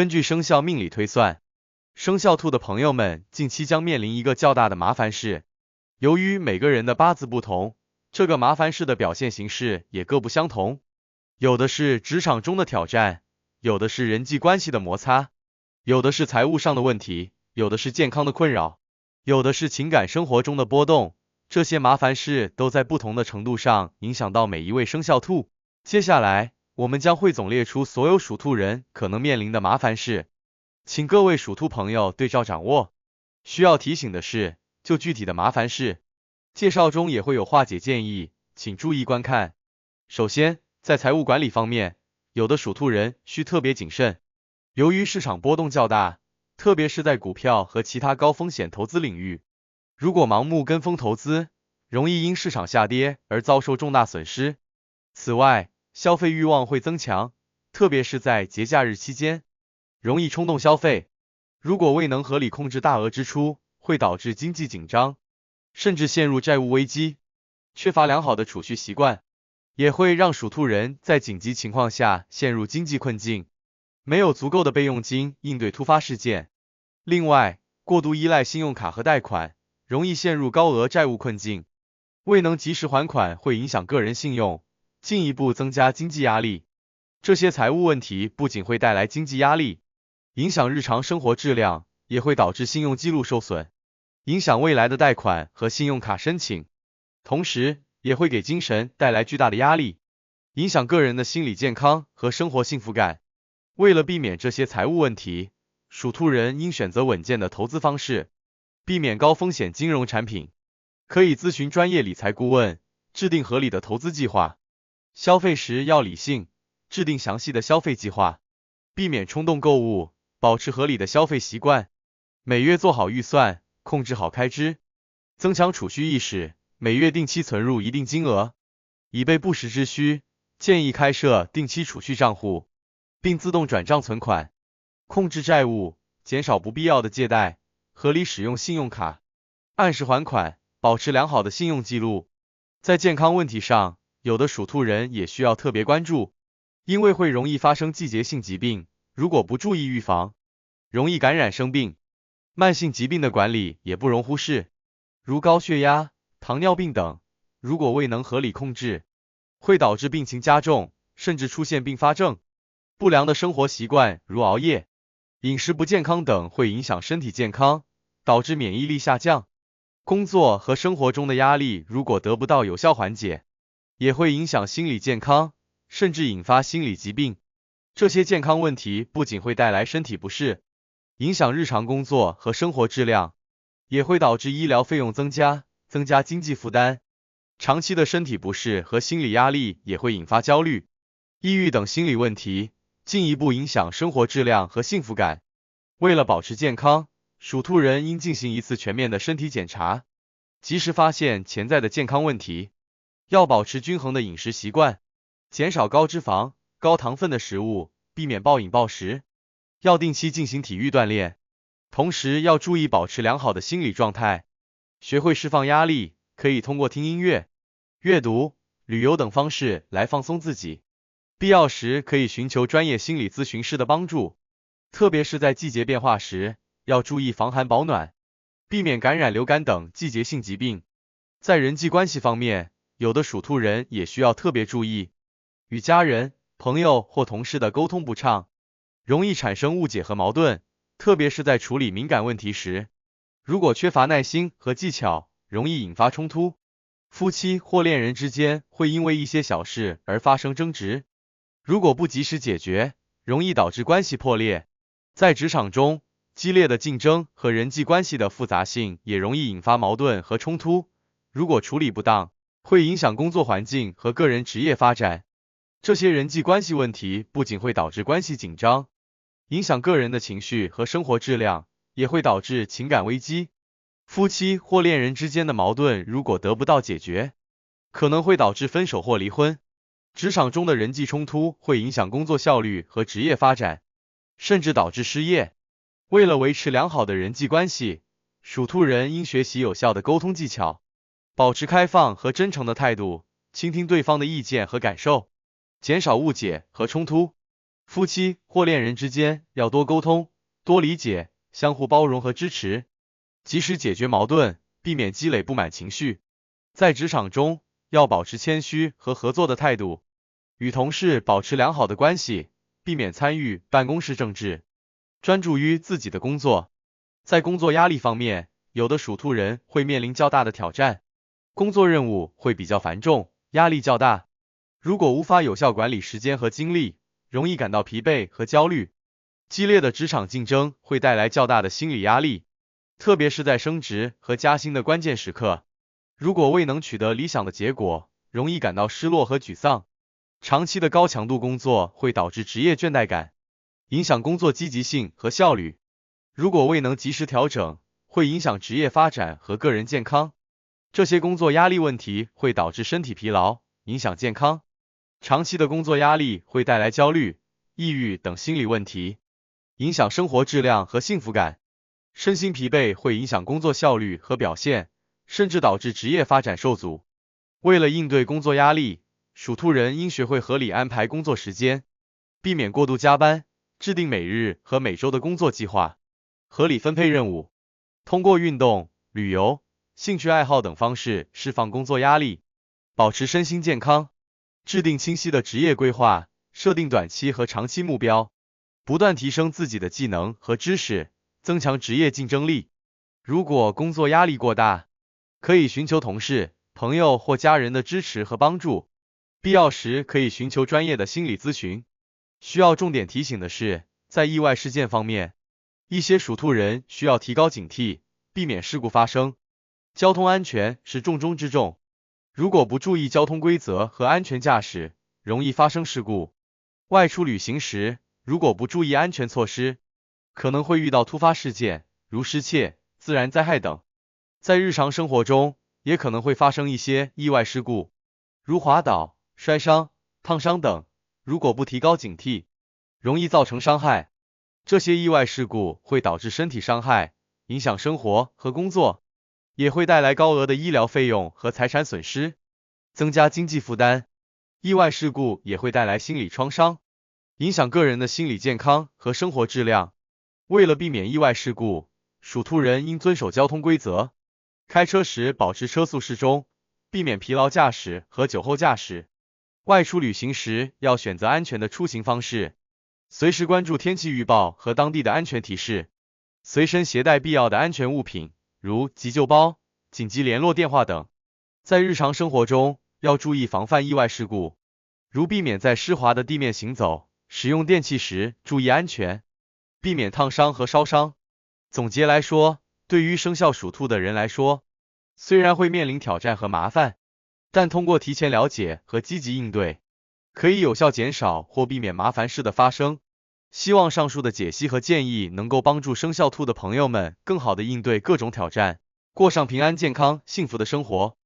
根据生肖命理推算，生肖兔的朋友们近期将面临一个较大的麻烦事。由于每个人的八字不同，这个麻烦事的表现形式也各不相同。有的是职场中的挑战，有的是人际关系的摩擦，有的是财务上的问题，有的是健康的困扰，有的是情感生活中的波动。这些麻烦事都在不同的程度上影响到每一位生肖兔。接下来，我们将会总列出所有属兔人可能面临的麻烦事，请各位属兔朋友对照掌握。需要提醒的是，就具体的麻烦事，介绍中也会有化解建议，请注意观看。首先，在财务管理方面，有的属兔人需特别谨慎。由于市场波动较大，特别是在股票和其他高风险投资领域，如果盲目跟风投资，容易因市场下跌而遭受重大损失。此外，消费欲望会增强，特别是在节假日期间，容易冲动消费。如果未能合理控制大额支出，会导致经济紧张，甚至陷入债务危机。缺乏良好的储蓄习惯，也会让属兔人在紧急情况下陷入经济困境，没有足够的备用金应对突发事件。另外，过度依赖信用卡和贷款，容易陷入高额债务困境，未能及时还款会影响个人信用，进一步增加经济压力。这些财务问题不仅会带来经济压力，影响日常生活质量，也会导致信用记录受损，影响未来的贷款和信用卡申请，同时也会给精神带来巨大的压力，影响个人的心理健康和生活幸福感。为了避免这些财务问题，属兔人应选择稳健的投资方式，避免高风险金融产品，可以咨询专业理财顾问，制定合理的投资计划。消费时要理性，制定详细的消费计划，避免冲动购物，保持合理的消费习惯，每月做好预算，控制好开支，增强储蓄意识，每月定期存入一定金额，以备不时之需。建议开设定期储蓄账户，并自动转账存款，控制债务，减少不必要的借贷，合理使用信用卡，按时还款，保持良好的信用记录。在健康问题上，有的属兔人也需要特别关注，因为会容易发生季节性疾病，如果不注意预防，容易感染生病。慢性疾病的管理也不容忽视，如高血压、糖尿病等，如果未能合理控制，会导致病情加重，甚至出现并发症。不良的生活习惯如熬夜、饮食不健康等会影响身体健康，导致免疫力下降。工作和生活中的压力如果得不到有效缓解，也会影响心理健康，甚至引发心理疾病。这些健康问题不仅会带来身体不适，影响日常工作和生活质量，也会导致医疗费用增加，增加经济负担。长期的身体不适和心理压力也会引发焦虑、抑郁等心理问题，进一步影响生活质量和幸福感。为了保持健康，属兔人应进行一次全面的身体检查，及时发现潜在的健康问题。要保持均衡的饮食习惯，减少高脂肪、高糖分的食物，避免暴饮暴食。要定期进行体育锻炼，同时要注意保持良好的心理状态，学会释放压力，可以通过听音乐、阅读、旅游等方式来放松自己。必要时可以寻求专业心理咨询师的帮助，特别是在季节变化时，要注意防寒保暖，避免感染流感等季节性疾病。在人际关系方面，有的属兔人也需要特别注意，与家人、朋友或同事的沟通不畅，容易产生误解和矛盾，特别是在处理敏感问题时，如果缺乏耐心和技巧，容易引发冲突。夫妻或恋人之间会因为一些小事而发生争执，如果不及时解决，容易导致关系破裂。在职场中，激烈的竞争和人际关系的复杂性也容易引发矛盾和冲突，如果处理不当，会影响工作环境和个人职业发展。这些人际关系问题不仅会导致关系紧张，影响个人的情绪和生活质量，也会导致情感危机。夫妻或恋人之间的矛盾如果得不到解决，可能会导致分手或离婚。职场中的人际冲突会影响工作效率和职业发展，甚至导致失业。为了维持良好的人际关系，属兔人应学习有效的沟通技巧，保持开放和真诚的态度，倾听对方的意见和感受，减少误解和冲突。夫妻或恋人之间要多沟通、多理解，相互包容和支持，及时解决矛盾，避免积累不满情绪。在职场中，要保持谦虚和合作的态度，与同事保持良好的关系，避免参与办公室政治，专注于自己的工作。在工作压力方面，有的属兔人会面临较大的挑战，工作任务会比较繁重，压力较大。如果无法有效管理时间和精力，容易感到疲惫和焦虑。激烈的职场竞争会带来较大的心理压力，特别是在升职和加薪的关键时刻。如果未能取得理想的结果，容易感到失落和沮丧。长期的高强度工作会导致职业倦怠感，影响工作积极性和效率。如果未能及时调整，会影响职业发展和个人健康。这些工作压力问题会导致身体疲劳，影响健康。长期的工作压力会带来焦虑、抑郁等心理问题，影响生活质量和幸福感。身心疲惫会影响工作效率和表现，甚至导致职业发展受阻。为了应对工作压力，属兔人应学会合理安排工作时间，避免过度加班，制定每日和每周的工作计划，合理分配任务，通过运动、旅游、兴趣爱好等方式释放工作压力，保持身心健康。制定清晰的职业规划，设定短期和长期目标，不断提升自己的技能和知识，增强职业竞争力。如果工作压力过大，可以寻求同事、朋友或家人的支持和帮助，必要时可以寻求专业的心理咨询。需要重点提醒的是，在意外事件方面，一些属兔人需要提高警惕，避免事故发生。交通安全是重中之重。如果不注意交通规则和安全驾驶，容易发生事故。外出旅行时，如果不注意安全措施，可能会遇到突发事件，如失窃、自然灾害等。在日常生活中，也可能会发生一些意外事故，如滑倒、摔伤、烫伤等。如果不提高警惕，容易造成伤害。这些意外事故会导致身体伤害，影响生活和工作，也会带来高额的医疗费用和财产损失，增加经济负担。意外事故也会带来心理创伤，影响个人的心理健康和生活质量。为了避免意外事故，属兔人应遵守交通规则，开车时保持车速适中，避免疲劳驾驶和酒后驾驶。外出旅行时要选择安全的出行方式，随时关注天气预报和当地的安全提示，随身携带必要的安全物品，如急救包、紧急联络电话等。在日常生活中，要注意防范意外事故，如避免在湿滑的地面行走，使用电器时注意安全，避免烫伤和烧伤。总结来说，对于生肖属兔的人来说，虽然会面临挑战和麻烦，但通过提前了解和积极应对，可以有效减少或避免麻烦事的发生。希望上述的解析和建议能够帮助生肖兔的朋友们更好地应对各种挑战，过上平安、健康、幸福的生活。